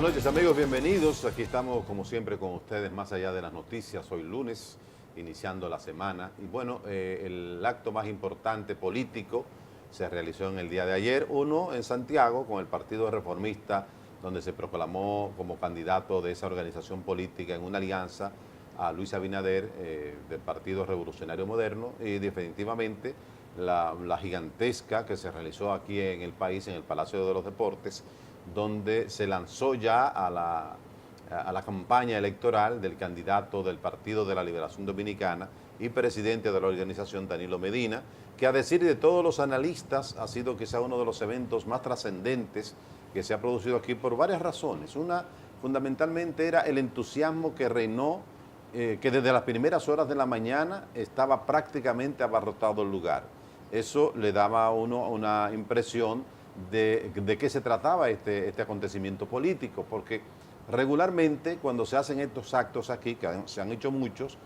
noches, amigos, bienvenidos. Aquí estamos como siempre con ustedes más allá de las noticias. Hoy lunes, iniciando la semana. Y bueno, el acto más importante político se realizó en el día de ayer. Uno en Santiago con el Partido Reformista, donde se proclamó como candidato de esa organización política en una alianza a Luis Abinader del Partido Revolucionario Moderno. Y definitivamente la gigantesca que se realizó aquí en el país, en el Palacio de los Deportes, donde se lanzó ya a la campaña electoral del candidato del Partido de la Liberación Dominicana y presidente de la organización, Danilo Medina, que a decir de todos los analistas ha sido quizá uno de los eventos más trascendentes que se ha producido aquí por varias razones. Una, fundamentalmente, era el entusiasmo que reinó, que desde las primeras horas de la mañana estaba prácticamente abarrotado el lugar. Eso le daba a uno una impresión de qué se trataba este acontecimiento político, porque regularmente cuando se hacen estos actos aquí, que se han hecho muchos,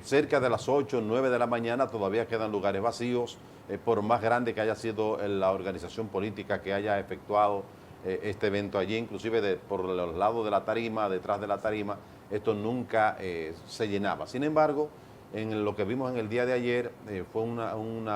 cerca de las 8 o 9 de la mañana todavía quedan lugares vacíos, por más grande que haya sido la organización política que haya efectuado este evento allí, inclusive por los lados de la tarima, detrás de la tarima, esto nunca se llenaba. Sin embargo, en lo que vimos en el día de ayer fue un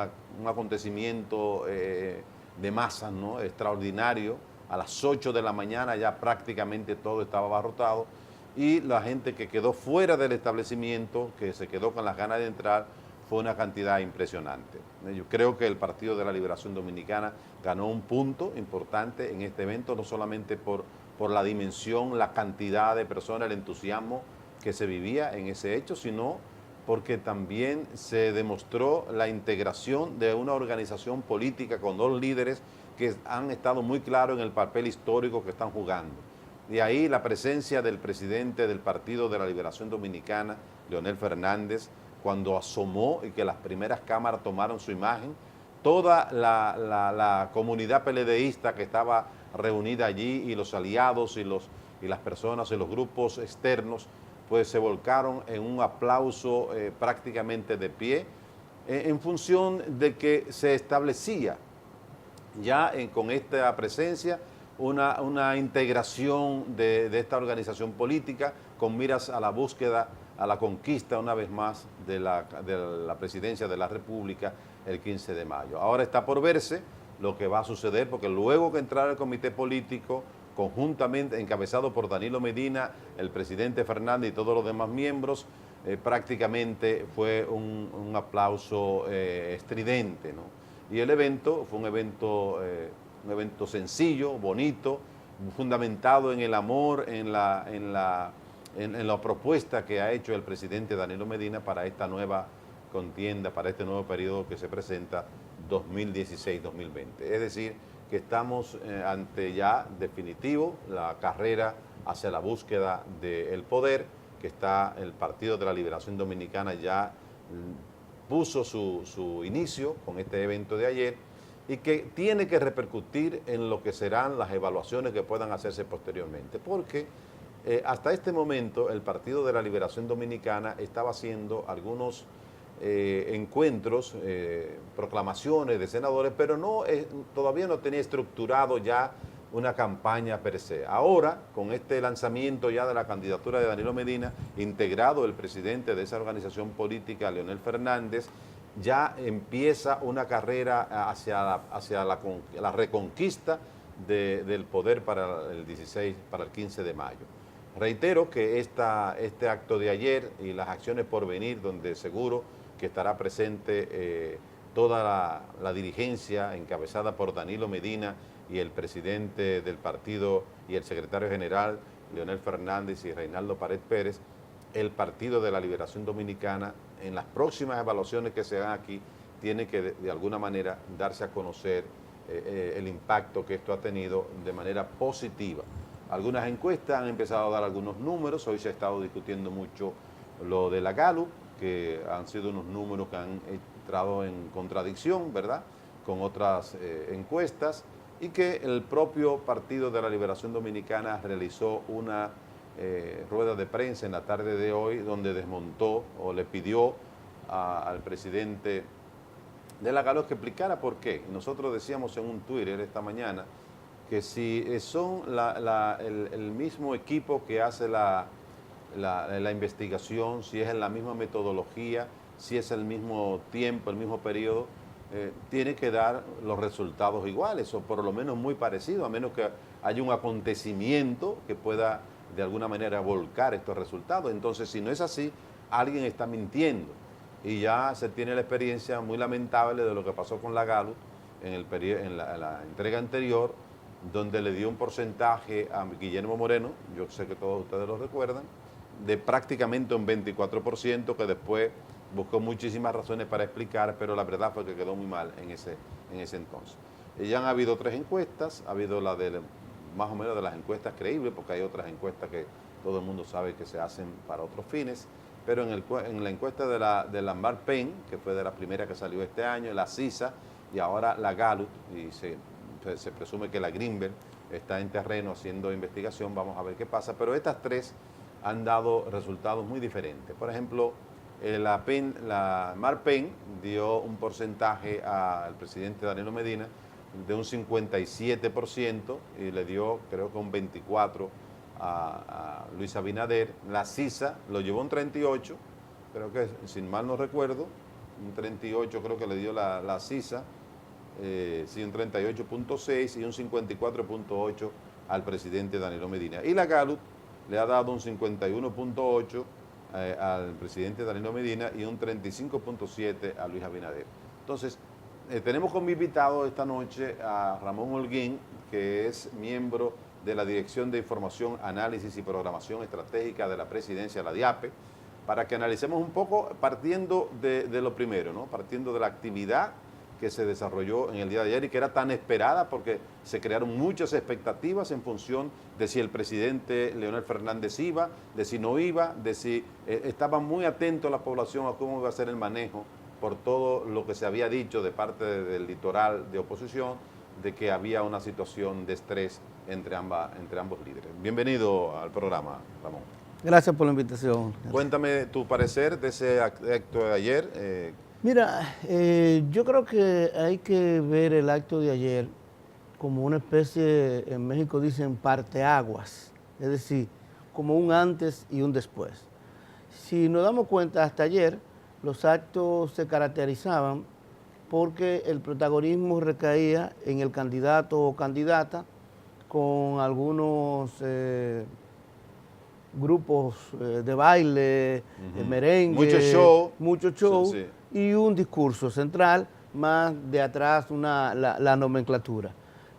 acontecimiento de masas, ¿no?, extraordinario. A las 8 de la mañana ya prácticamente todo estaba abarrotado y la gente que quedó fuera del establecimiento, que se quedó con las ganas de entrar, fue una cantidad impresionante. Yo creo que el Partido de la Liberación Dominicana ganó un punto importante en este evento, no solamente por la dimensión, la cantidad de personas, el entusiasmo que se vivía en ese hecho, sino porque también se demostró la integración de una organización política con dos líderes que han estado muy claros en el papel histórico que están jugando. De ahí la presencia del presidente del Partido de la Liberación Dominicana, Leonel Fernández, cuando asomó y que las primeras cámaras tomaron su imagen, toda la comunidad PLDista que estaba reunida allí y los aliados y las personas y los grupos externos, pues se volcaron en un aplauso prácticamente de pie, en función de que se establecía ya con esta presencia una integración de esta organización política con miras a la búsqueda, a la conquista una vez más de la presidencia de la República el 15 de mayo. Ahora está por verse lo que va a suceder, porque luego que entrara el comité político, conjuntamente encabezado por Danilo Medina, el presidente Fernández y todos los demás miembros, prácticamente fue un aplauso estridente, ¿no? Y el evento fue un evento sencillo, bonito, fundamentado en el amor, en la propuesta que ha hecho el presidente Danilo Medina para esta nueva contienda, para este nuevo periodo que se presenta 2016-2020. Es decir, que estamos ante ya definitivo la carrera hacia la búsqueda del poder, que está el Partido de la Liberación Dominicana ya puso su inicio con este evento de ayer y que tiene que repercutir en lo que serán las evaluaciones que puedan hacerse posteriormente, porque hasta este momento el Partido de la Liberación Dominicana estaba haciendo algunos encuentros, proclamaciones de senadores, pero todavía no tenía estructurado ya una campaña per se. Ahora, con este lanzamiento ya de la candidatura de Danilo Medina, integrado el presidente de esa organización política, Leonel Fernández, ya empieza una carrera hacia la reconquista del poder para el 16, para el 15 de mayo. Reitero que este acto de ayer y las acciones por venir, donde seguro que estará presente toda la dirigencia encabezada por Danilo Medina y el presidente del partido y el secretario general, Leonel Fernández y Reinaldo Pared Pérez, el Partido de la Liberación Dominicana, en las próximas evaluaciones que se hagan aquí, tiene que de alguna manera darse a conocer el impacto que esto ha tenido de manera positiva. Algunas encuestas han empezado a dar algunos números, hoy se ha estado discutiendo mucho lo de la Gallup, que han sido unos números que han entrado en contradicción, ¿verdad?, con otras encuestas, y que el propio Partido de la Liberación Dominicana realizó una rueda de prensa en la tarde de hoy, donde desmontó o le pidió al presidente de la Gallup que explicara por qué. Nosotros decíamos en un Twitter esta mañana que si son el mismo equipo que hace la investigación, si es en la misma metodología, si es el mismo tiempo, el mismo periodo, tiene que dar los resultados iguales o por lo menos muy parecidos, a menos que haya un acontecimiento que pueda de alguna manera volcar estos resultados. Entonces, si no es así, alguien está mintiendo. Y ya se tiene la experiencia muy lamentable de lo que pasó con la Gallup en la entrega anterior, donde le dio un porcentaje a Guillermo Moreno, yo sé que todos ustedes lo recuerdan, de prácticamente un 24%, que después buscó muchísimas razones para explicar, pero la verdad fue que quedó muy mal en ese entonces. Ya han habido 3 encuestas, ha habido la de más o menos de las encuestas creíbles, porque hay otras encuestas que todo el mundo sabe que se hacen para otros fines, pero en la encuesta de la Marpen, que fue de la primera que salió este año, la CISA y ahora la Gallup, y se presume que la Greenberg está en terreno haciendo investigación, vamos a ver qué pasa, pero estas 3 han dado resultados muy diferentes. Por ejemplo, la Marpen dio un porcentaje al presidente Danilo Medina de un 57% y le dio creo que un 24% a Luis Abinader. La CISA lo llevó un 38%, creo que sin mal no recuerdo, un 38% creo que le dio la CISA, sí, un 38.6% y un 54.8% al presidente Danilo Medina. Y la Gallup le ha dado un 51.8% al presidente Danilo Medina y un 35.7% a Luis Abinader. Entonces, tenemos como invitado esta noche a Ramón Holguín, que es miembro de la Dirección de Información, Análisis y Programación Estratégica de la Presidencia, la DIAPE, para que analicemos un poco partiendo de lo primero, ¿no? Partiendo de la actividad que se desarrolló en el día de ayer y que era tan esperada porque se crearon muchas expectativas en función de si el presidente Leonel Fernández iba, de si no iba, de si estaba muy atento la población a cómo iba a ser el manejo por todo lo que se había dicho de parte del litoral de oposición, de que había una situación de estrés entre ambos líderes. Bienvenido al programa, Ramón. Gracias por la invitación. Cuéntame tu parecer de ese acto de ayer. Mira, yo creo que hay que ver el acto de ayer como una especie, en México dicen parteaguas, es decir, como un antes y un después. Si nos damos cuenta, hasta ayer los actos se caracterizaban porque el protagonismo recaía en el candidato o candidata con algunos grupos de baile, merengue, mucho show sí. Y un discurso central, más de atrás la nomenclatura.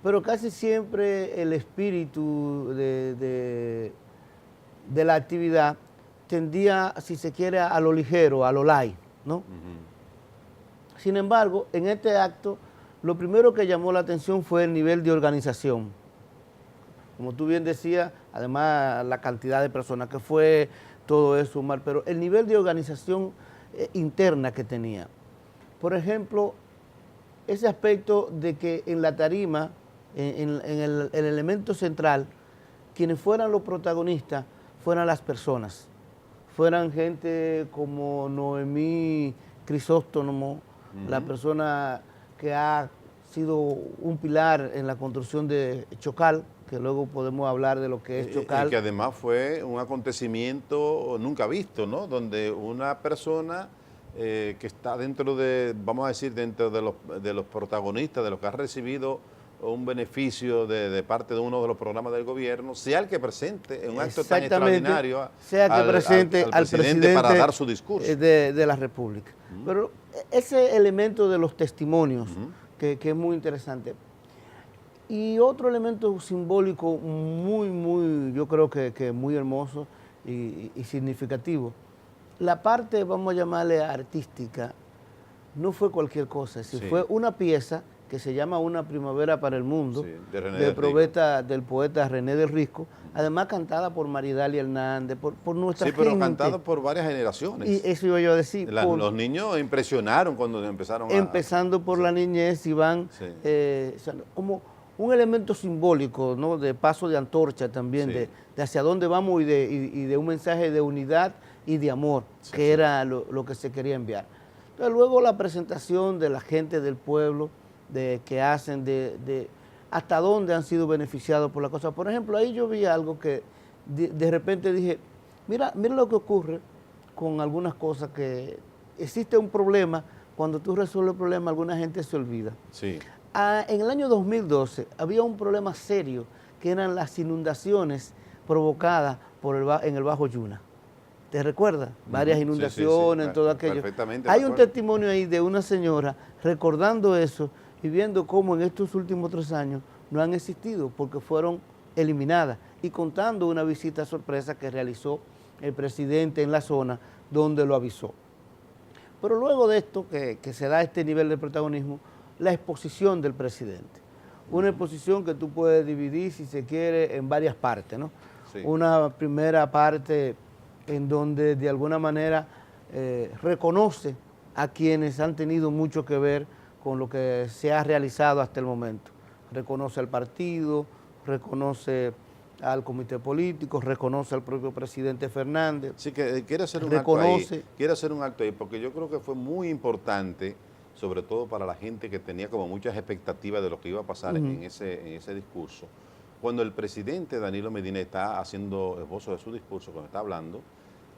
Pero casi siempre el espíritu de la actividad tendía, si se quiere, a lo ligero, a lo light, ¿no? Sin embargo, en este acto, lo primero que llamó la atención fue el nivel de organización. Como tú bien decías, además la cantidad de personas que fue, todo eso, Omar, pero el nivel de organización interna que tenía. Por ejemplo, ese aspecto de que en la tarima, en el elemento central, quienes fueran los protagonistas fueran las personas, fueran gente como Noemí Crisóstomo, la persona que ha sido un pilar en la construcción de Chocal, que luego podemos hablar de lo que es Chocal. Y que además fue un acontecimiento nunca visto, ¿no? Donde una persona que está dentro de, vamos a decir, dentro de los protagonistas, de los que ha recibido un beneficio de parte de uno de los programas del gobierno, sea el que presente en un acto tan extraordinario sea que presente al presidente para dar su discurso de la República. Pero ese elemento de los testimonios, que es muy interesante. Y otro elemento simbólico muy, yo creo que muy hermoso y significativo. La parte, vamos a llamarle artística, no fue cualquier cosa, fue una pieza que se llama Una primavera para el mundo, sí, del poeta René del Risco, además cantada por Maridalia Hernández, por nuestra gente. Sí, pero cantada por varias generaciones. Y eso iba yo a decir. Los niños impresionaron cuando empezaron Empezando por la niñez y van como un elemento simbólico, ¿no? De paso de antorcha también, de hacia dónde vamos y de un mensaje de unidad y de amor, que era lo que se quería enviar. Entonces, luego la presentación de la gente del pueblo, que hacen de hasta dónde han sido beneficiados por la cosa. Por ejemplo, ahí yo vi algo que de repente dije, mira lo que ocurre con algunas cosas, que existe un problema, cuando tú resuelves el problema, alguna gente se olvida. Sí. En el año 2012 había un problema serio, que eran las inundaciones provocadas en el Bajo Yuna. ¿Te recuerdas? Varias inundaciones, sí, todo aquello. Perfectamente. Hay un testimonio ahí de una señora recordando eso y viendo cómo en estos últimos 3 años no han existido porque fueron eliminadas, y contando una visita sorpresa que realizó el presidente en la zona donde lo avisó. Pero luego de esto, que se da este nivel de protagonismo, la exposición del presidente. Una exposición que tú puedes dividir, si se quiere, en varias partes, ¿no? Sí. Una primera parte en donde de alguna manera reconoce a quienes han tenido mucho que ver con lo que se ha realizado hasta el momento. Reconoce al partido, reconoce al comité político, reconoce al propio presidente Fernández. Sí, que quiere hacer un acto ahí, quiere hacer un acto ahí, porque yo creo que fue muy importante, sobre todo para la gente que tenía como muchas expectativas de lo que iba a pasar en ese discurso. Cuando el presidente Danilo Medina está haciendo esbozo de su discurso, cuando está hablando,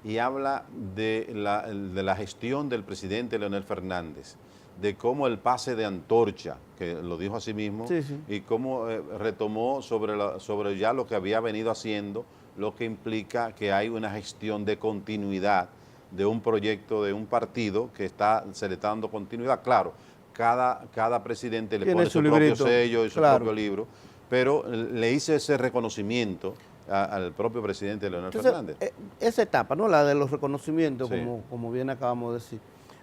y habla de la gestión del presidente Leonel Fernández, de cómo el pase de antorcha, que lo dijo así mismo, y cómo retomó sobre ya lo que había venido haciendo, lo que implica que hay una gestión de continuidad de un proyecto, de un partido que se le está dando continuidad. Claro, cada presidente le pone su propio sello y su propio libro, pero le hice ese reconocimiento al propio presidente Leonel Fernández. Esa etapa, ¿no? La de los reconocimientos, como bien acabamos de decir.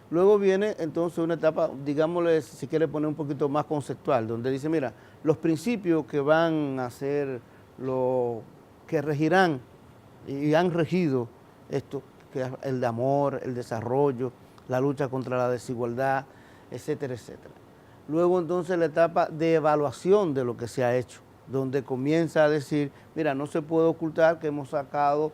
Luego viene entonces una etapa, digámosle, si quiere poner un poquito más conceptual, donde dice, mira, los principios que van a ser que regirán y han regido esto, que es el de amor, el desarrollo, la lucha contra la desigualdad, etcétera, etcétera. Luego entonces la etapa de evaluación de lo que se ha hecho, donde comienza a decir, mira, no se puede ocultar que hemos sacado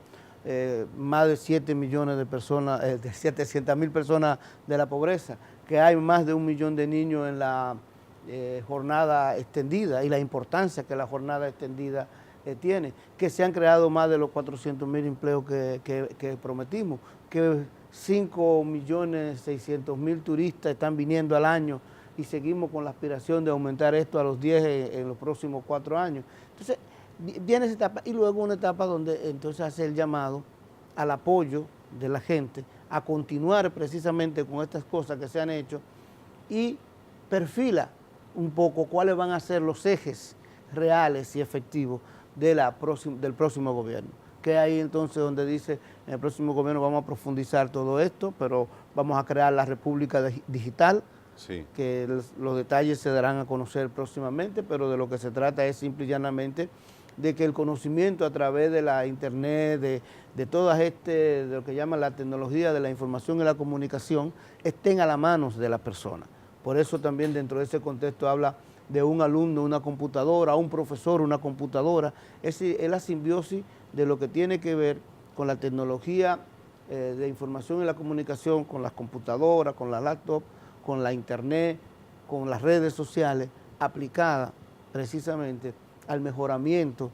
más de 7 millones de personas, de 700.000 personas de la pobreza, que hay más de 1 millón de niños en la jornada extendida y la importancia que la jornada extendida tiene, que se han creado más de los 400.000 empleos que prometimos, que 5.600.000 turistas están viniendo al año y seguimos con la aspiración de aumentar esto a los 10 en los próximos 4 años. Entonces, viene esa etapa y luego una etapa donde entonces hace el llamado al apoyo de la gente a continuar precisamente con estas cosas que se han hecho y perfila un poco cuáles van a ser los ejes reales y efectivos del próximo gobierno. Que ahí entonces donde dice, en el próximo gobierno vamos a profundizar todo esto, pero vamos a crear la República Digital, que los detalles se darán a conocer próximamente, pero de lo que se trata es simple y llanamente de que el conocimiento a través de la internet, de todas de lo que llaman la tecnología de la información y la comunicación, estén a la mano de las personas. Por eso también dentro de ese contexto habla de un alumno, una computadora, un profesor, una computadora. Es la simbiosis de lo que tiene que ver con la tecnología de información y la comunicación, con las computadoras, con la laptop, con la internet, con las redes sociales, aplicada precisamente al mejoramiento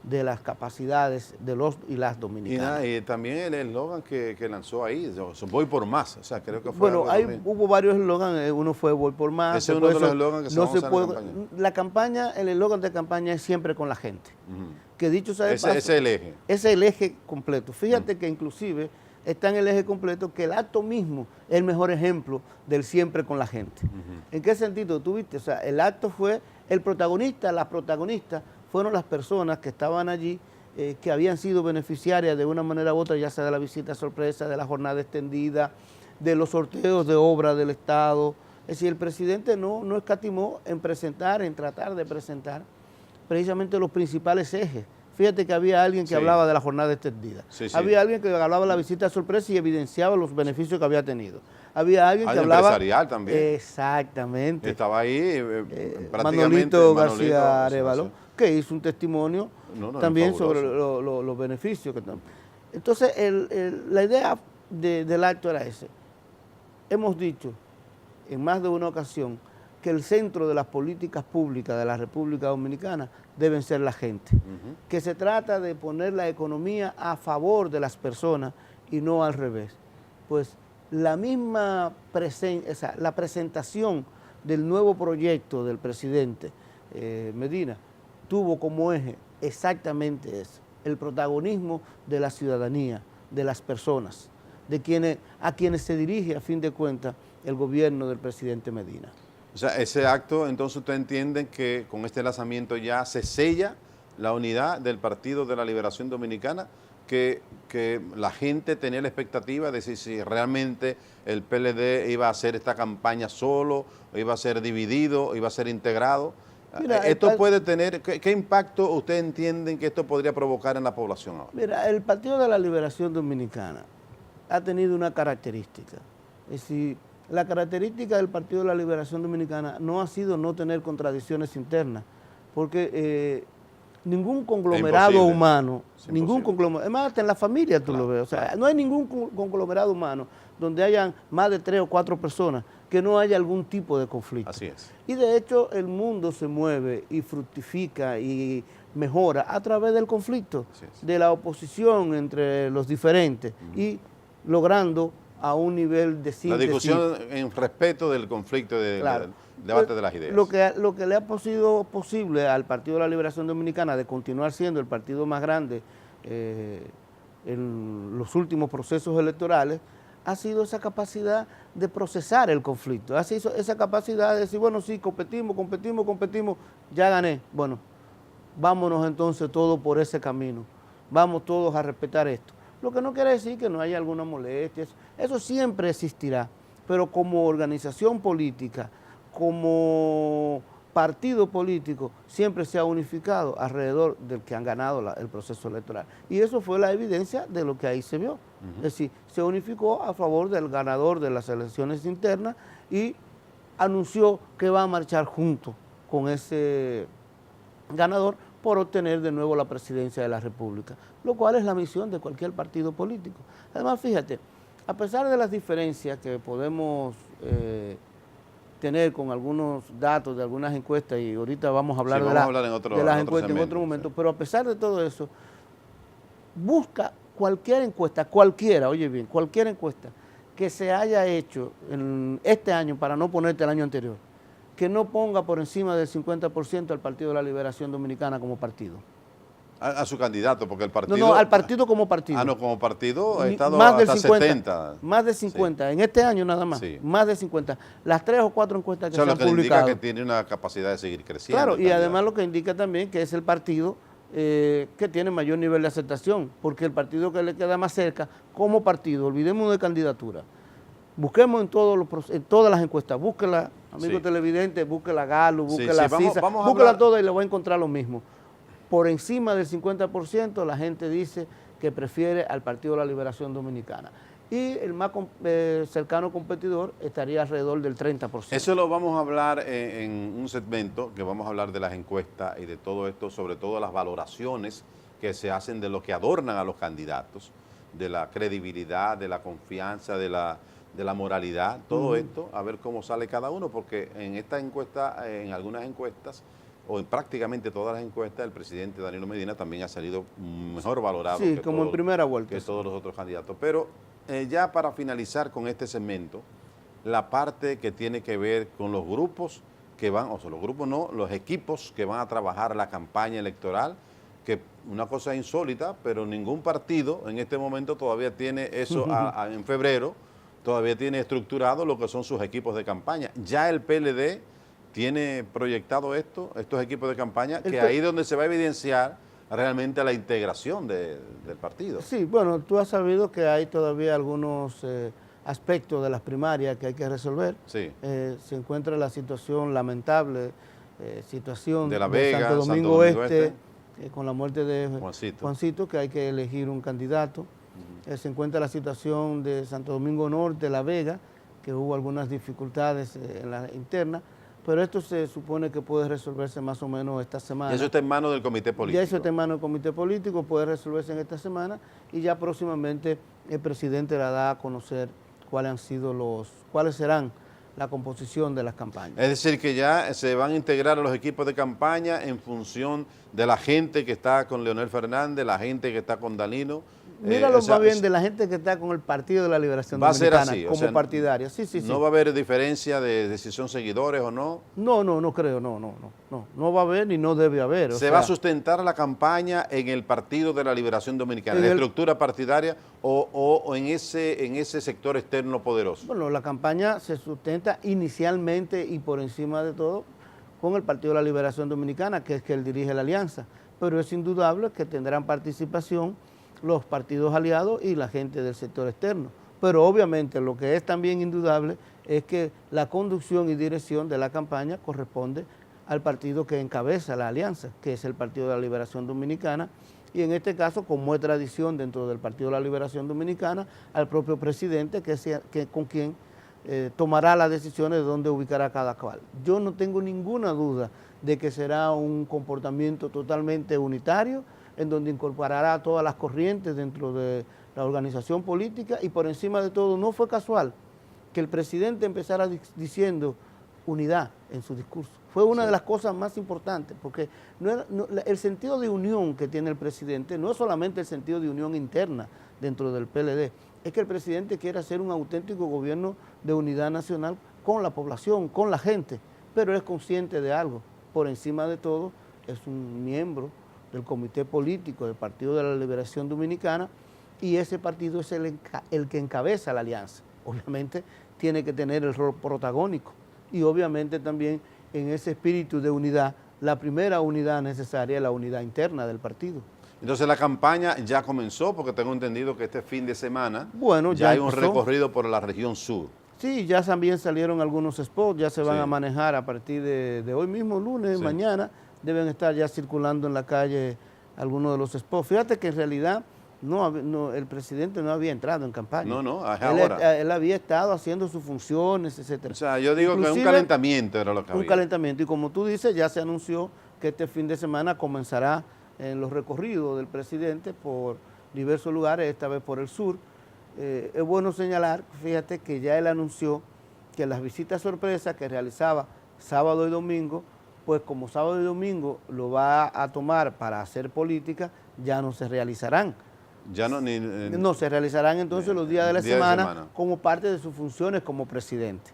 de las capacidades de los y las dominicanas. Y también el eslogan que lanzó ahí, voy por más, o sea, creo que fue. Bueno, hubo varios eslogans, uno fue voy por más. Ese es uno de los eslogans que se va a usar en la campaña. La campaña, el eslogan de campaña es siempre con la gente. Que dicho sea de paso, ese es el eje. Ese es el eje completo. Fíjate que inclusive está en el eje completo que el acto mismo es el mejor ejemplo del siempre con la gente. ¿En qué sentido? Tú viste, o sea, el acto fue el protagonista, las protagonistas fueron las personas que estaban allí, que habían sido beneficiarias de una manera u otra, ya sea de la visita sorpresa, de la jornada extendida, de los sorteos de obras del Estado. Es decir, el presidente no escatimó en tratar de presentar precisamente los principales ejes. Fíjate que había alguien que hablaba de la jornada extendida. Había alguien que hablaba de la visita sorpresa y evidenciaba los beneficios que había tenido. Había alguien que hablaba... empresarial también. Exactamente. Estaba ahí prácticamente... Manolito García Arévalo, que hizo un testimonio también sobre los beneficios que están. Entonces, la idea del acto era ese. Hemos dicho en más de una ocasión que el centro de las políticas públicas de la República Dominicana deben ser la gente, que se trata de poner la economía a favor de las personas y no al revés. Pues la misma la presentación del nuevo proyecto del presidente Medina tuvo como eje exactamente eso, el protagonismo de la ciudadanía, de las personas, a quienes se dirige a fin de cuentas el gobierno del presidente Medina. O sea, ese acto, entonces usted entiende que con este lanzamiento ya se sella la unidad del Partido de la Liberación Dominicana, que la gente tenía la expectativa de si realmente el PLD iba a hacer esta campaña solo, iba a ser dividido, iba a ser integrado. Mira, esto puede tener, ¿qué impacto usted entiende que esto podría provocar en la población ahora? Mira, el Partido de la Liberación Dominicana ha tenido una característica, es decir, la característica del Partido de la Liberación Dominicana no ha sido no tener contradicciones internas, porque ningún conglomerado humano, es más, hasta en la familia tú lo ves, o sea, no hay ningún conglomerado humano donde hayan más de 3 o 4 personas que no haya algún tipo de conflicto. Así es. Y de hecho el mundo se mueve y fructifica y mejora a través del conflicto, de la oposición entre los diferentes y logrando a un nivel de síntesis. La discusión en respeto del conflicto, del debate de las ideas. Lo que le ha sido posible al Partido de la Liberación Dominicana de continuar siendo el partido más grande en los últimos procesos electorales ha sido esa capacidad de procesar el conflicto, ha sido esa capacidad de decir, bueno, sí, competimos, ya gané, bueno, vámonos entonces todos por ese camino, vamos todos a respetar esto. Lo que no quiere decir que no haya alguna molestia, eso siempre existirá, pero como organización política, como partido político, siempre se ha unificado alrededor del que han ganado el proceso electoral. Y eso fue la evidencia de lo que ahí se vio. Es decir, se unificó a favor del ganador de las elecciones internas y anunció que va a marchar junto con ese ganador por obtener de nuevo la presidencia de la República, lo cual es la misión de cualquier partido político. Además, fíjate, a pesar de las diferencias que podemos tener con algunos datos de algunas encuestas, y ahorita vamos a hablar de las encuestas en otro momento, pero a pesar de todo eso, busca cualquier encuesta, cualquier encuesta que se haya hecho en este año, para no ponerte el año anterior, que no ponga por encima del 50% al Partido de la Liberación Dominicana como partido. A su candidato, porque el partido... No, al partido como partido. Ah, no, como partido ha estado más hasta 70. Más de 50, sí. En este año nada más, más de 50. Las 3 o 4 encuestas que se han publicado. Eso indica que tiene una capacidad de seguir creciendo. Claro, y además lo que indica también que es el partido que tiene mayor nivel de aceptación, porque el partido que le queda más cerca, como partido, olvidemos de candidatura, busquemos en todas las encuestas, búsquela, amigo televidente, búsquela Galo, búsquela CISA, búsquela todas y le va a encontrar lo mismo. Por encima del 50% la gente dice que prefiere al Partido de la Liberación Dominicana. Y el más cercano competidor estaría alrededor del 30%. Eso lo vamos a hablar en un segmento, que vamos a hablar de las encuestas y de todo esto, sobre todo las valoraciones que se hacen de lo que adornan a los candidatos, de la credibilidad, de la confianza, de la moralidad, todo esto, a ver cómo sale cada uno, porque en esta encuesta, en algunas encuestas, o en prácticamente todas las encuestas, el presidente Danilo Medina también ha salido mejor valorado como en primera vuelta, que todos los otros candidatos. Pero ya para finalizar con este segmento, la parte que tiene que ver con los grupos que van, o sea, los grupos no, los equipos que van a trabajar la campaña electoral, que una cosa insólita, pero ningún partido en este momento todavía tiene eso en febrero, todavía tiene estructurado lo que son sus equipos de campaña. Ya el PLD tiene proyectado estos equipos de campaña, que ahí es donde se va a evidenciar realmente la integración del partido. Sí, bueno, tú has sabido que hay todavía algunos aspectos de las primarias que hay que resolver. Sí. Se encuentra la situación lamentable, situación de La Vega, Santo Domingo Este, con la muerte de Juancito, que hay que elegir un candidato. Se encuentra la situación de Santo Domingo Norte, La Vega, que hubo algunas dificultades en la interna, pero esto se supone que puede resolverse más o menos esta semana. Y eso está en manos del comité político. Ya eso está en manos del comité político, puede resolverse en esta semana y ya próximamente el presidente la da a conocer cuáles serán la composición de las campañas. Es decir, que ya se van a integrar a los equipos de campaña en función de la gente que está con Leonel Fernández, la gente que está con Danilo. Míralo más bien de la gente que está con el Partido de la Liberación Dominicana va a ser así, como partidaria. Sí. ¿No va a haber diferencia de si son seguidores o no? No creo, no va a haber ni no debe haber. ¿Se va a sustentar la campaña en el Partido de la Liberación Dominicana, en la estructura partidaria o en ese sector externo poderoso? Bueno, la campaña se sustenta inicialmente y por encima de todo con el Partido de la Liberación Dominicana, que es que él dirige la alianza, pero es indudable que tendrán participación los partidos aliados y la gente del sector externo. Pero obviamente lo que es también indudable es que la conducción y dirección de la campaña corresponde al partido que encabeza la alianza, que es el Partido de la Liberación Dominicana, y en este caso, como es tradición dentro del Partido de la Liberación Dominicana, al propio presidente con quien tomará las decisiones de dónde ubicará cada cual. Yo no tengo ninguna duda de que será un comportamiento totalmente unitario, en donde incorporará todas las corrientes dentro de la organización política, y por encima de todo no fue casual que el presidente empezara diciendo unidad en su discurso. Fue una de las cosas más importantes, porque el sentido de unión que tiene el presidente no es solamente el sentido de unión interna dentro del PLD, es que el presidente quiere hacer un auténtico gobierno de unidad nacional con la población, con la gente, pero es consciente de algo. Por encima de todo, es un miembro del Comité Político del Partido de la Liberación Dominicana, y ese partido es el que encabeza la alianza. Obviamente tiene que tener el rol protagónico, y obviamente también en ese espíritu de unidad, la primera unidad necesaria es la unidad interna del partido. Entonces la campaña ya comenzó, porque tengo entendido que este fin de semana ya hay un recorrido por la región sur. Sí, ya también salieron algunos spots, ya se van a manejar a partir de hoy mismo, lunes, mañana. Deben estar ya circulando en la calle algunos de los spots. Fíjate que en realidad el presidente no había entrado en campaña. No, ahora. Él había estado haciendo sus funciones, etcétera. O sea, yo digo que un calentamiento era lo que había. Un calentamiento, y como tú dices, ya se anunció que este fin de semana comenzará en los recorridos del presidente por diversos lugares, esta vez por el sur. Es bueno señalar, fíjate que ya él anunció que las visitas sorpresas que realizaba sábado y domingo, pues como sábado y domingo lo va a tomar para hacer política, ya no se realizarán. Ya no se realizarán entonces los días de la semana como parte de sus funciones como presidente.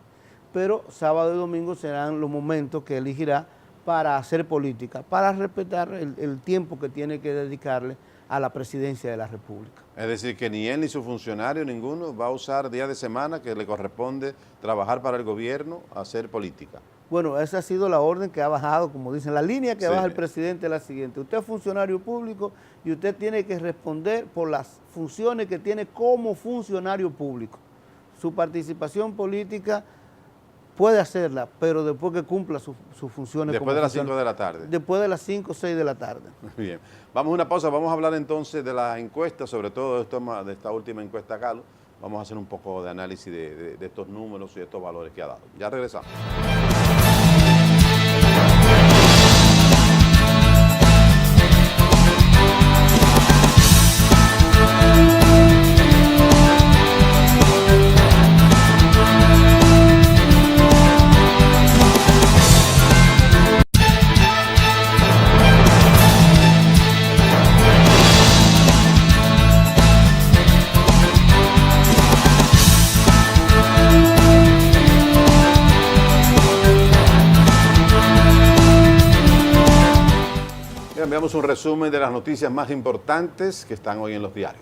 Pero sábado y domingo serán los momentos que elegirá para hacer política, para respetar el tiempo que tiene que dedicarle a la presidencia de la República. Es decir, que ni él ni su funcionario, ninguno, va a usar días de semana que le corresponde trabajar para el gobierno, hacer política. Bueno, esa ha sido la orden que ha bajado, como dicen, la línea que baja el presidente es la siguiente: usted es funcionario público y usted tiene que responder por las funciones que tiene como funcionario público. Su participación política puede hacerla, pero después que cumpla sus funciones. Después de las 5 de la tarde. Después de las 5 o 6 de la tarde. Bien. Vamos a una pausa, vamos a hablar entonces de las encuestas, sobre todo de esta última encuesta, Carlos. Vamos a hacer un poco de análisis de estos números y de estos valores que ha dado. Ya regresamos. Veamos un resumen de las noticias más importantes que están hoy en los diarios.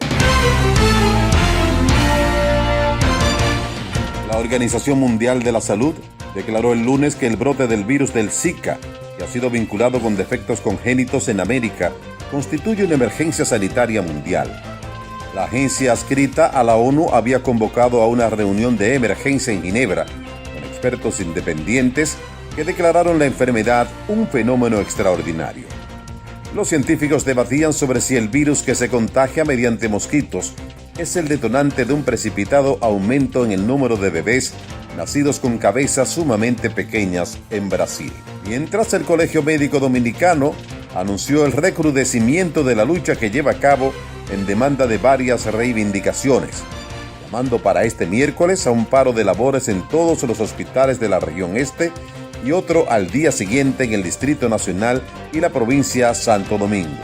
La Organización Mundial de la Salud declaró el lunes que el brote del virus del Zika, que ha sido vinculado con defectos congénitos en América, constituye una emergencia sanitaria mundial. La agencia adscrita a la ONU había convocado a una reunión de emergencia en Ginebra, con expertos independientes que declararon la enfermedad un fenómeno extraordinario. Los científicos debatían sobre si el virus que se contagia mediante mosquitos es el detonante de un precipitado aumento en el número de bebés nacidos con cabezas sumamente pequeñas en Brasil. Mientras, el Colegio Médico Dominicano anunció el recrudecimiento de la lucha que lleva a cabo en demanda de varias reivindicaciones, llamando para este miércoles a un paro de labores en todos los hospitales de la región este y otro al día siguiente en el Distrito Nacional y la provincia Santo Domingo.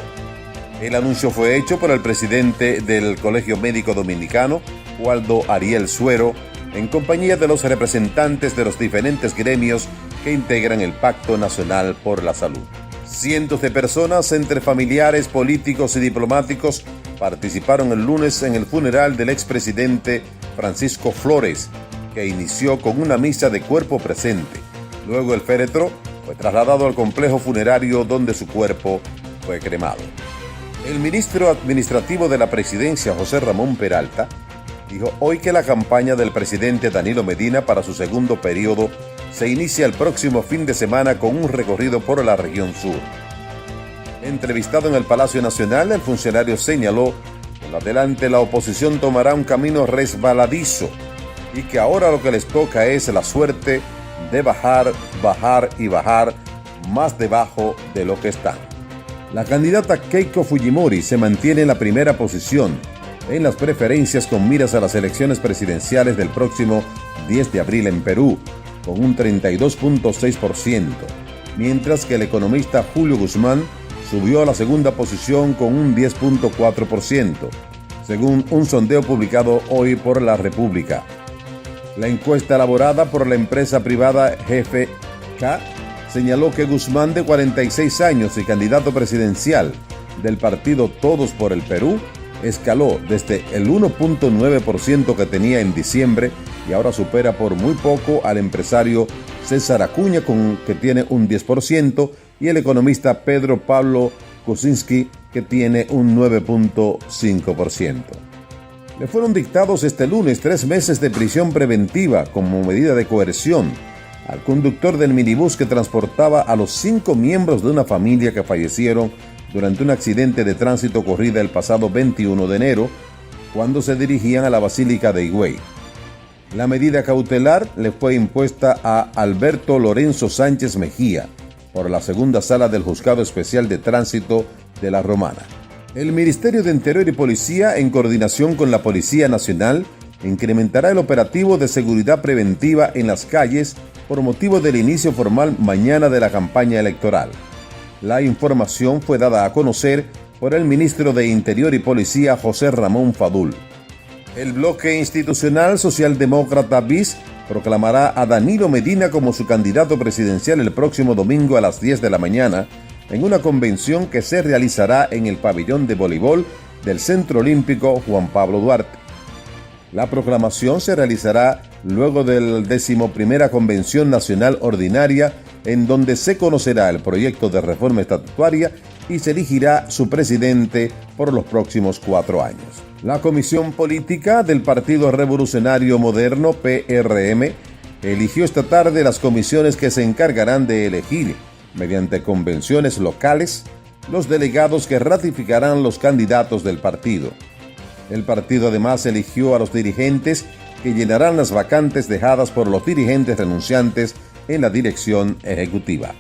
El anuncio fue hecho por el presidente del Colegio Médico Dominicano, Waldo Ariel Suero, en compañía de los representantes de los diferentes gremios que integran el Pacto Nacional por la Salud. Cientos de personas, entre familiares, políticos y diplomáticos, participaron el lunes en el funeral del expresidente Francisco Flores, que inició con una misa de cuerpo presente. Luego el féretro fue trasladado al complejo funerario donde su cuerpo fue cremado. El ministro administrativo de la presidencia, José Ramón Peralta, dijo hoy que la campaña del presidente Danilo Medina para su segundo periodo se inicia el próximo fin de semana con un recorrido por la región sur. Entrevistado en el Palacio Nacional, el funcionario señaló que en adelante la oposición tomará un camino resbaladizo y que ahora lo que les toca es la suerte de bajar y bajar más debajo de lo que están. La candidata Keiko Fujimori se mantiene en la primera posición en las preferencias con miras a las elecciones presidenciales del próximo 10 de abril en Perú, con un 32.6%, mientras que el economista Julio Guzmán subió a la segunda posición con un 10.4%, según un sondeo publicado hoy por La República. La encuesta elaborada por la empresa privada GFK señaló que Guzmán, de 46 años y candidato presidencial del partido Todos por el Perú, escaló desde el 1.9% que tenía en diciembre y ahora supera por muy poco al empresario César Acuña, que tiene un 10%, y el economista Pedro Pablo Kuczynski, que tiene un 9.5%. Le fueron dictados este lunes 3 meses de prisión preventiva como medida de coerción al conductor del minibús que transportaba a los 5 miembros de una familia que fallecieron durante un accidente de tránsito ocurrido el pasado 21 de enero, cuando se dirigían a la Basílica de Higüey. La medida cautelar le fue impuesta a Alberto Lorenzo Sánchez Mejía por la segunda sala del Juzgado Especial de Tránsito de La Romana. El Ministerio de Interior y Policía, en coordinación con la Policía Nacional, incrementará el operativo de seguridad preventiva en las calles por motivo del inicio formal mañana de la campaña electoral. La información fue dada a conocer por el ministro de Interior y Policía, José Ramón Fadul. El bloque institucional socialdemócrata BIS proclamará a Danilo Medina como su candidato presidencial el próximo domingo a las 10 de la mañana en una convención que se realizará en el pabellón de voleibol del Centro Olímpico Juan Pablo Duarte. La proclamación se realizará luego del 11ª Convención Nacional Ordinaria, en donde se conocerá el proyecto de reforma estatutaria y se elegirá su presidente por los próximos 4 años. La Comisión Política del Partido Revolucionario Moderno, PRM, eligió esta tarde las comisiones que se encargarán de elegir, mediante convenciones locales, los delegados que ratificarán los candidatos del partido. El partido además eligió a los dirigentes que llenarán las vacantes dejadas por los dirigentes renunciantes en la dirección ejecutiva.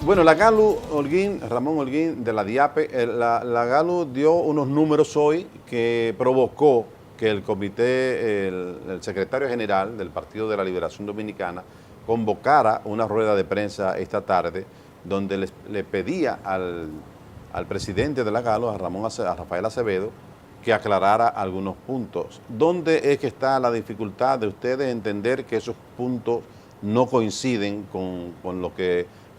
Bueno, la GALU, Ramón Holguín, de la DIAPE, la GALU dio unos números hoy que provocó que el comité, el secretario general del Partido de la Liberación Dominicana, convocara una rueda de prensa esta tarde donde le pedía al presidente de la GALU, a Rafael Acevedo, que aclarara algunos puntos. ¿Dónde es que está la dificultad de ustedes entender que esos puntos no coinciden con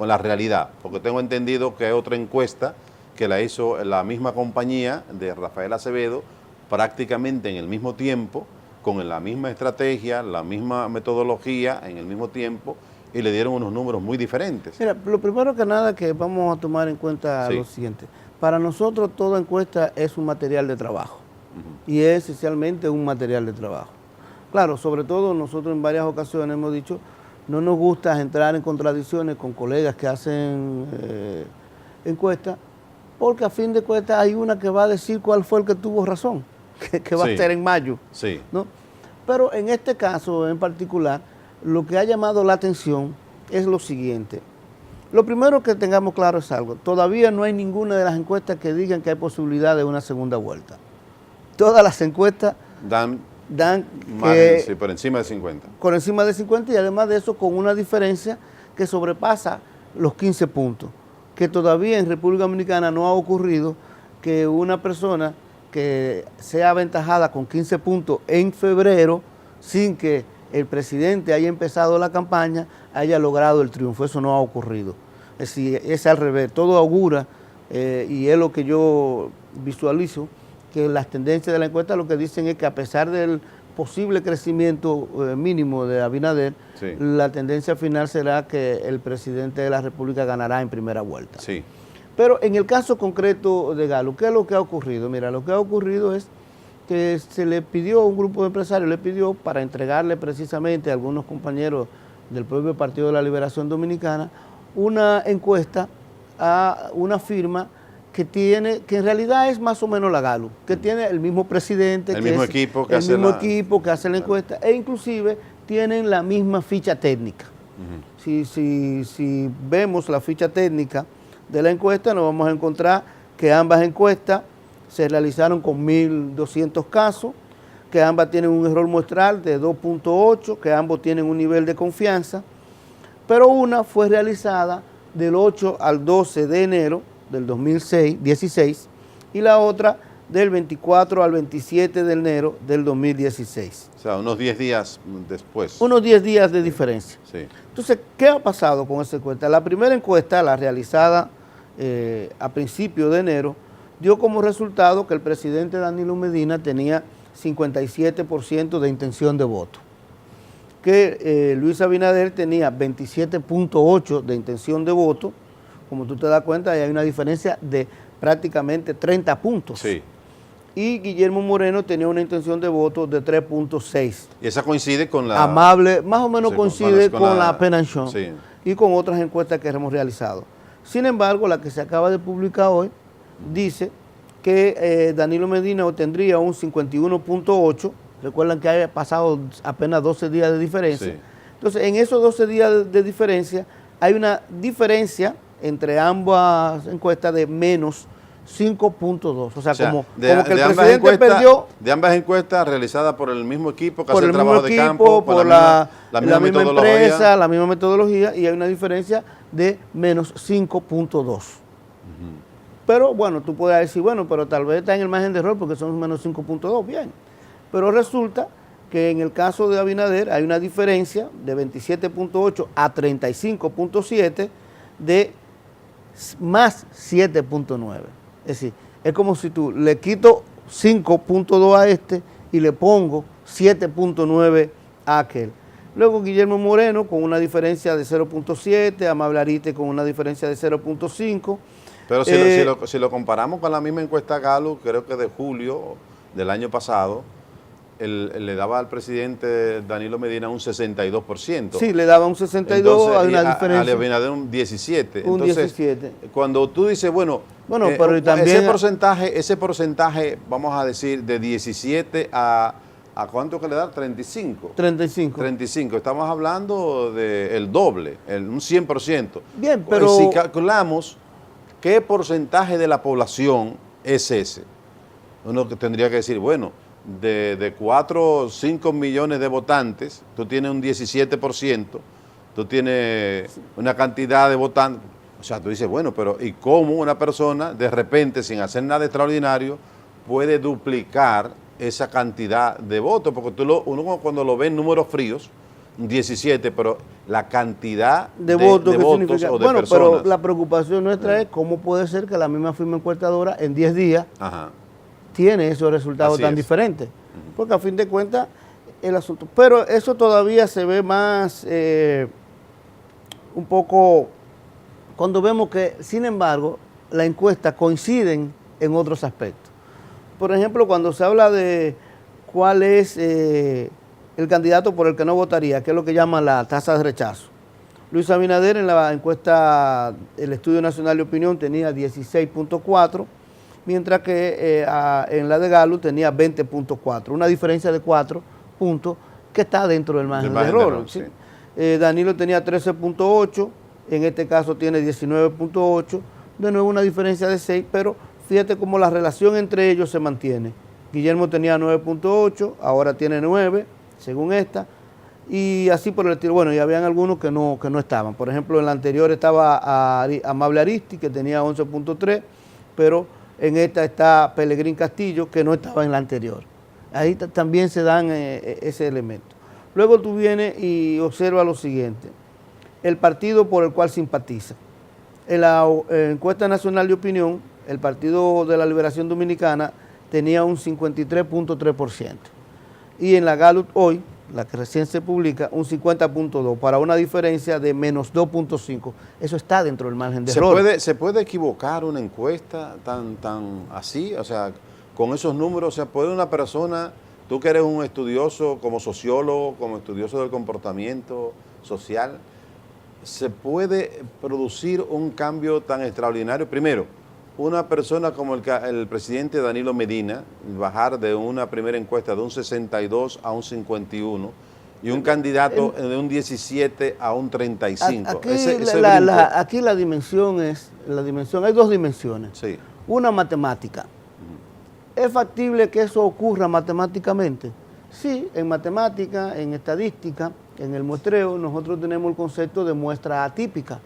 la realidad? Porque tengo entendido que hay otra encuesta que la hizo la misma compañía de Rafael Acevedo prácticamente en el mismo tiempo, con la misma estrategia, la misma metodología en el mismo tiempo, y le dieron unos números muy diferentes. Mira, lo primero que nada que vamos a tomar en cuenta lo siguiente. Para nosotros toda encuesta es un material de trabajo, y es esencialmente un material de trabajo. Claro, sobre todo nosotros en varias ocasiones hemos dicho no nos gusta entrar en contradicciones con colegas que hacen encuestas, porque a fin de cuentas hay una que va a decir cuál fue el que tuvo razón, que va a ser en mayo. Sí. ¿No? Pero en este caso en particular, lo que ha llamado la atención es lo siguiente. Lo primero que tengamos claro es algo. Todavía no hay ninguna de las encuestas que digan que hay posibilidad de una segunda vuelta. Todas las encuestas dan sí, por encima de 50. Por encima de 50 y además de eso con una diferencia que sobrepasa los 15 puntos. Que todavía en República Dominicana no ha ocurrido que una persona que sea aventajada con 15 puntos en febrero sin que el presidente haya empezado la campaña, haya logrado el triunfo. Eso no ha ocurrido. Es decir, es al revés. Todo augura, y es lo que yo visualizo, que las tendencias de la encuesta lo que dicen es que a pesar del posible crecimiento mínimo de Abinader, sí, la tendencia final será que el presidente de la República ganará en primera vuelta. Sí. Pero en el caso concreto de Galo, ¿qué es lo que ha ocurrido? Mira, lo que ha ocurrido es que se le pidió, un grupo de empresarios le pidió para entregarle precisamente a algunos compañeros del propio Partido de la Liberación Dominicana una encuesta a una firma que en realidad es más o menos la Galo, que tiene el mismo presidente, el mismo equipo que hace la encuesta, e inclusive tienen la misma ficha técnica. Si vemos la ficha técnica de la encuesta, nos vamos a encontrar que ambas encuestas se realizaron con 1.200 casos, que ambas tienen un error muestral de 2.8, que ambos tienen un nivel de confianza, pero una fue realizada del 8 al 12 de enero del 2016 y la otra del 24 al 27 de enero del 2016. O sea, unos 10 días después. Unos 10 días de diferencia. Sí. Entonces, ¿qué ha pasado con esa encuesta? La primera encuesta, la realizada a principios de enero, dio como resultado que el presidente Danilo Medina tenía 57% de intención de voto, que Luis Abinader tenía 27.8% de intención de voto. Como tú te das cuenta, hay una diferencia de prácticamente 30 puntos. Sí. Y Guillermo Moreno tenía una intención de voto de 3.6. ¿Y esa coincide con la...? Amable, más o menos sí, coincide con la Penanchón, sí, y con otras encuestas que hemos realizado. Sin embargo, la que se acaba de publicar hoy dice que Danilo Medina obtendría un 51.8%. Recuerdan que ha pasado apenas 12 días de diferencia. Sí. Entonces, en esos 12 días de diferencia, hay una diferencia entre ambas encuestas de menos 5.2. O sea, como que el presidente perdió... De ambas encuestas realizadas por el mismo equipo que hace el trabajo de campo, por la misma empresa, la misma metodología, y hay una diferencia de menos 5.2. Pero bueno, tú puedes decir, bueno, pero tal vez está en el margen de error porque son menos 5.2, bien. Pero resulta que en el caso de Abinader hay una diferencia de 27.8 a 35.7 de más 7.9. Es decir, es como si tú le quito 5.2 a este y le pongo 7.9 a aquel. Luego Guillermo Moreno con una diferencia de 0.7, Amable Arite con una diferencia de 0.5. Pero si lo comparamos con la misma encuesta Galo, creo que de julio del año pasado, le daba al presidente Danilo Medina un 62%. Sí, le daba un 62%, entonces, hay una diferencia. A Abinader un 17%. Un entonces, 17%. Cuando tú dices, bueno pero también ese porcentaje, vamos a decir, de 17 a ¿cuánto que le da? 35. 35. Estamos hablando del doble, un 100%. Bien, pero... Si calculamos qué porcentaje de la población es ese, uno tendría que decir, bueno, de 4 o 5 millones de votantes, tú tienes un 17%, tú tienes una cantidad de votantes, o sea, tú dices, bueno, pero ¿y cómo una persona de repente, sin hacer nada extraordinario, puede duplicar esa cantidad de votos? Porque uno cuando lo ve en números fríos, 17, pero la cantidad de votos o de personas. Pero la preocupación nuestra es cómo puede ser que la misma firma encuestadora en 10 días tiene esos resultados tan diferentes. Porque a fin de cuentas, el asunto... Pero eso todavía se ve más un poco... Cuando vemos que, sin embargo, las encuestas coinciden en otros aspectos. Por ejemplo, cuando se habla de cuál es el candidato por el que no votaría, que es lo que llaman la tasa de rechazo. Luis Abinader en la encuesta, el Estudio Nacional de Opinión tenía 16.4, mientras que en la de Gallup tenía 20.4, una diferencia de 4 puntos que está dentro del margen de error. ¿Sí? Danilo tenía 13.8, en este caso tiene 19.8, de nuevo una diferencia de 6, pero fíjate cómo la relación entre ellos se mantiene. Guillermo tenía 9.8, ahora tiene 9, según esta, y así por el estilo. Bueno, y habían algunos que no estaban. Por ejemplo, en la anterior estaba Amable Aristi, que tenía 11.3, pero en esta está Pelegrín Castillo, que no estaba en la anterior. Ahí también se dan ese elemento. Luego tú vienes y observas lo siguiente, el partido por el cual simpatiza. En la encuesta nacional de opinión, el Partido de la Liberación Dominicana tenía un 53.3%. Y en la Gallup hoy, la que recién se publica, un 50.2%, para una diferencia de menos 2.5%. Eso está dentro del margen de error. ¿Se puede equivocar una encuesta tan así? O sea, con esos números, o sea, ¿puede una persona, tú que eres un estudioso como sociólogo, como estudioso del comportamiento social, se puede producir un cambio tan extraordinario? Primero, una persona como el presidente Danilo Medina, bajar de una primera encuesta de un 62 a un 51, y un candidato de un 17 a un 35. Aquí la dimensión, hay dos dimensiones. Sí. Una matemática. ¿Es factible que eso ocurra matemáticamente? Sí, en matemática, en estadística, en el muestreo, nosotros tenemos el concepto de muestra atípica.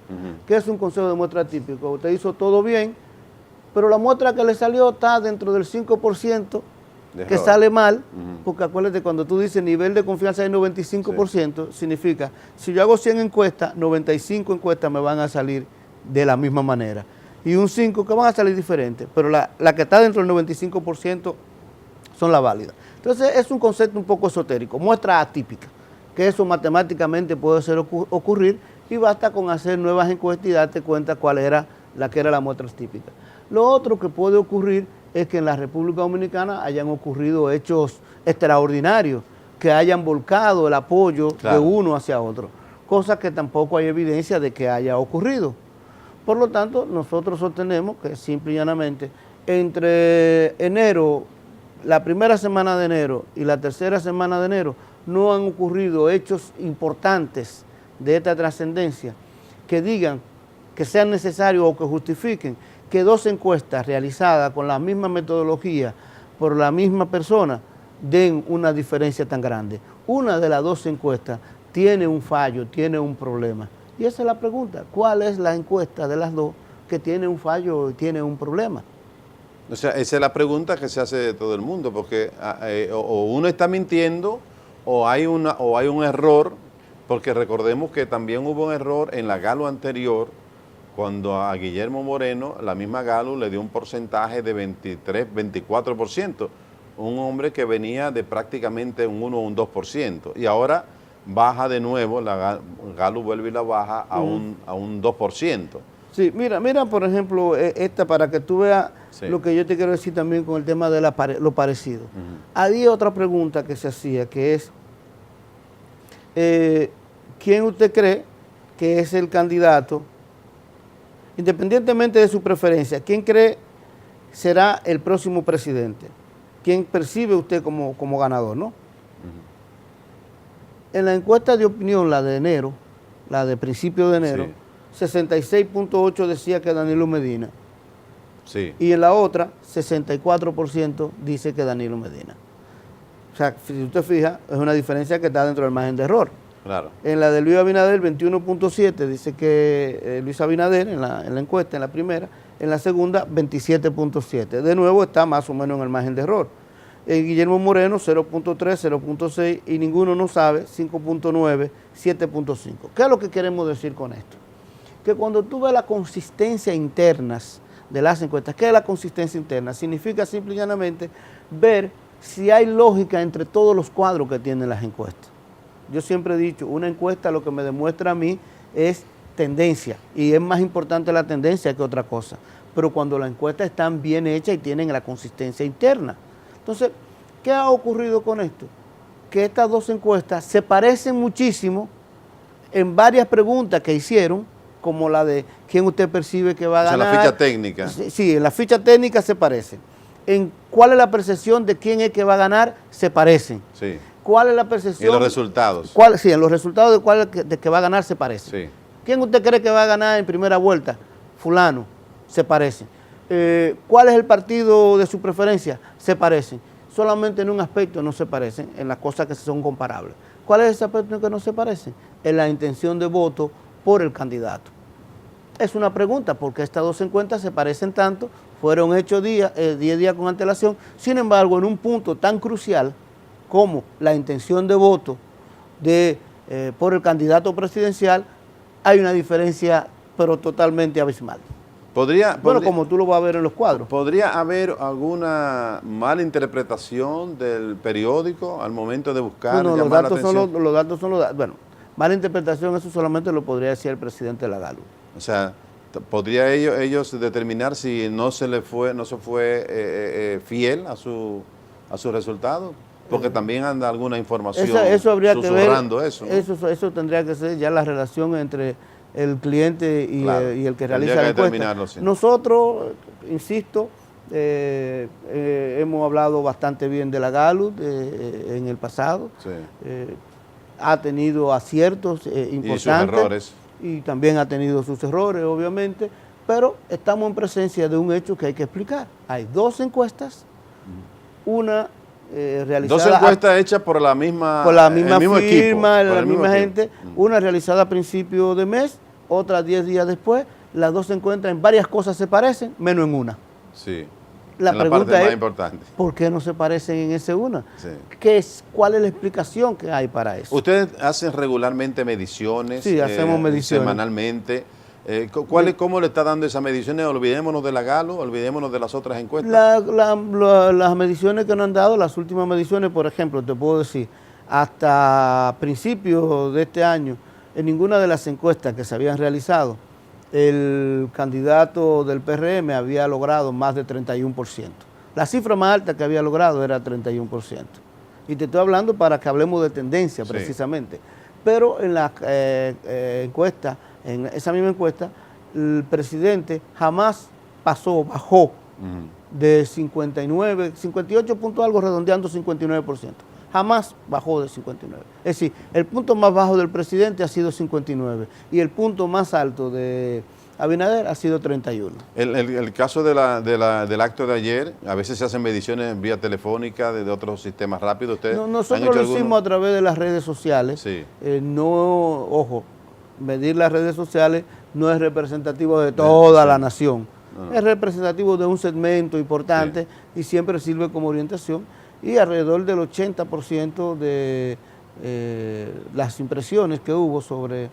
¿Qué es un concepto de muestra atípica? Usted hizo todo bien, pero la muestra que le salió está dentro del 5% que sale mal, porque acuérdate, cuando tú dices nivel de confianza de 95%, significa, si yo hago 100 encuestas, 95 encuestas me van a salir de la misma manera. Y un 5 que van a salir diferentes, pero la que está dentro del 95% son las válidas. Entonces es un concepto un poco esotérico, muestra atípica, que eso matemáticamente puede ocurrir, y basta con hacer nuevas encuestas y darte cuenta cuál era la que era la muestra típica. Lo otro que puede ocurrir es que en la República Dominicana hayan ocurrido hechos extraordinarios, que hayan volcado el apoyo de uno hacia otro, cosa que tampoco hay evidencia de que haya ocurrido. Por lo tanto, nosotros sostenemos que simple y llanamente entre enero, la primera semana de enero y la tercera semana de enero, no han ocurrido hechos importantes de esta trascendencia que digan, que sean necesarios o que justifiquen que dos encuestas realizadas con la misma metodología por la misma persona den una diferencia tan grande. Una de las dos encuestas tiene un fallo, tiene un problema. Y esa es la pregunta, ¿cuál es la encuesta de las dos que tiene un fallo y tiene un problema? O sea, esa es la pregunta que se hace de todo el mundo, porque o uno está mintiendo o hay un error, porque recordemos que también hubo un error en la Gallup anterior, cuando a Guillermo Moreno la misma Gallup le dio un porcentaje de 24%, un hombre que venía de prácticamente un 1 o un 2%, y ahora baja de nuevo, la Gallup vuelve y la baja a un 2%. Sí, mira por ejemplo, esta para que tú veas lo que yo te quiero decir también con el tema de lo parecido. Había otra pregunta que se hacía, que es, ¿quién usted cree que es el candidato, independientemente de su preferencia, quién cree será el próximo presidente? ¿Quién percibe usted como ganador, no? En la encuesta de opinión, la de enero, la de principio de enero, 66.8 decía que Danilo Medina. Sí. Y en la otra, 64% dice que Danilo Medina. O sea, si usted fija, es una diferencia que está dentro del margen de error. Claro. En la de Luis Abinader, 21.7 dice que Luis Abinader, en la encuesta, en la primera, en la segunda, 27.7. De nuevo está más o menos en el margen de error. Guillermo Moreno, 0.3, 0.6, y ninguno no sabe, 5.9, 7.5. ¿Qué es lo que queremos decir con esto? Que cuando tú ves las consistencias internas de las encuestas, ¿qué es la consistencia interna? Significa simple y llanamente ver si hay lógica entre todos los cuadros que tienen las encuestas. Yo siempre he dicho, una encuesta lo que me demuestra a mí es tendencia, y es más importante la tendencia que otra cosa, pero cuando las encuestas están bien hechas y tienen la consistencia interna. Entonces, ¿qué ha ocurrido con esto? que estas dos encuestas se parecen muchísimo en varias preguntas que hicieron, como la de quién usted percibe que va a ganar. La ficha técnica. Sí, en la ficha técnica se parecen. En cuál es la percepción de quién es que va a ganar, se parecen. Sí. ¿Cuál es la percepción? Y los resultados. Sí, en los resultados de que va a ganar se parecen. Sí. ¿Quién usted cree que va a ganar en primera vuelta? Fulano, se parecen. ¿Cuál es el partido de su preferencia? Se parecen. Solamente en un aspecto no se parecen, en las cosas que son comparables. ¿Cuál es ese aspecto en que no se parecen? En la intención de voto por el candidato. Es una pregunta, porque estas dos encuestas se parecen tanto, fueron hechos 10 días con antelación, sin embargo, en un punto tan crucial como la intención de voto por el candidato presidencial, hay una diferencia, pero totalmente abismal. Bueno, como tú lo vas a ver en los cuadros. ¿Podría haber alguna mala interpretación del periódico al momento de buscar, no, llamar la atención? Los datos son los datos. Bueno, mala interpretación, eso solamente lo podría decir el presidente de la Gallup. O sea, ¿podría ellos determinar si no se fue fiel a su resultado? Porque también anda alguna información eso habría que ver, eso, ¿no? Eso tendría que ser ya la relación entre el cliente y, claro, y el que realiza la encuesta. Sí. Nosotros, insisto, hemos hablado bastante bien de la Gallup en el pasado. Sí. Ha tenido aciertos importantes. Y sus errores. Y también ha tenido sus errores, obviamente, pero estamos en presencia de un hecho que hay que explicar. Hay dos encuestas, una realizada... Dos encuestas hechas por la misma firma, la misma gente, una realizada a principio de mes, otra 10 días después. Las dos encuestas en varias cosas se parecen, menos en una. Sí. La pregunta es, importante. ¿por qué no se parecen en ese una? Sí. ¿Cuál es la explicación que hay para eso? ¿Ustedes hacen regularmente mediciones? Sí, hacemos mediciones. Semanalmente. ¿Cómo le está dando esas mediciones? Olvidémonos de la Gallup, olvidémonos de las otras encuestas. Las mediciones que nos han dado, las últimas mediciones, por ejemplo, te puedo decir, hasta principios de este año, en ninguna de las encuestas que se habían realizado, el candidato del PRM había logrado más de 31%. La cifra más alta que había logrado era 31%. Y te estoy hablando para que hablemos de tendencia, sí, precisamente. Pero en la encuesta, en esa misma encuesta, el presidente jamás bajó de 59, 58 puntos algo, redondeando 59%. Jamás bajó de 59. Es decir, el punto más bajo del presidente ha sido 59 y el punto más alto de Abinader ha sido 31. El caso del acto de ayer, a veces se hacen mediciones vía telefónica de otros sistemas rápidos. Nosotros lo hicimos a través de las redes sociales. Sí. Ojo, medir las redes sociales no es representativo de toda la nación. Es representativo de un segmento importante, sí, y siempre sirve como orientación. Y alrededor del 80% de las impresiones que hubo sobre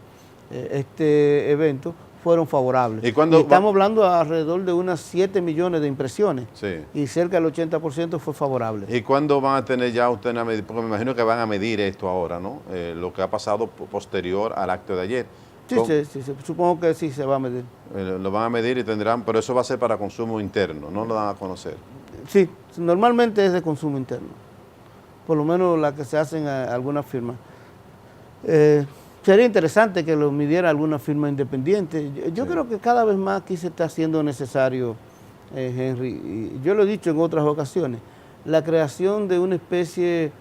este evento fueron favorables. Y estamos hablando alrededor de unas 7 millones de impresiones, sí, y cerca del 80% fue favorable. ¿Y cuándo van a tener ya ustedes a medir? Porque me imagino que van a medir esto ahora, ¿no? Lo que ha pasado posterior al acto de ayer. Sí, supongo que sí se va a medir. Lo van a medir y tendrán, pero eso va a ser para consumo interno, no lo van a conocer. Sí, normalmente es de consumo interno, por lo menos la que se hacen a algunas firmas. Sería interesante que lo midiera alguna firma independiente. Yo creo que cada vez más aquí se está haciendo necesario, Henry, y yo lo he dicho en otras ocasiones, la creación de una especie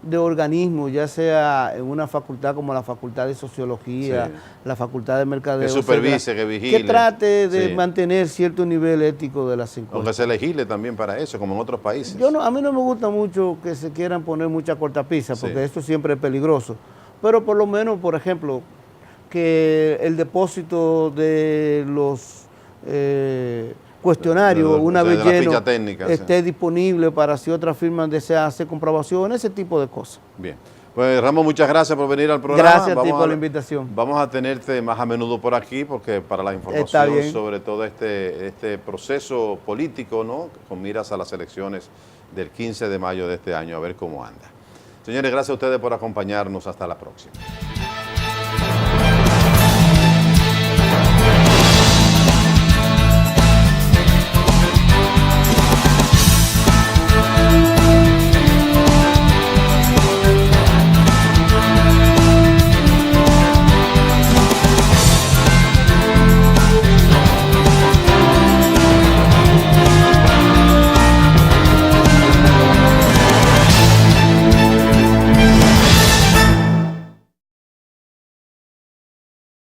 de organismo, ya sea en una facultad como la Facultad de Sociología, sí, la Facultad de Mercadeo, que supervise, que vigile, que trate de mantener cierto nivel ético de las encuestas. Aunque se legisle también para eso, como en otros países. A mí no me gusta mucho que se quieran poner mucha cortapisa, porque eso siempre es peligroso. Pero por lo menos, por ejemplo, que el depósito de los cuestionarios, una vez lleno, esté disponible para si otras firmas desean hacer comprobación, ese tipo de cosas. Bien. Pues Ramón, muchas gracias por venir al programa. Gracias a ti por la invitación. Vamos a tenerte más a menudo por aquí, porque para la información sobre todo este proceso político, ¿no?, con miras a las elecciones del 15 de mayo de este año, a ver cómo anda. Señores, gracias a ustedes por acompañarnos. Hasta la próxima.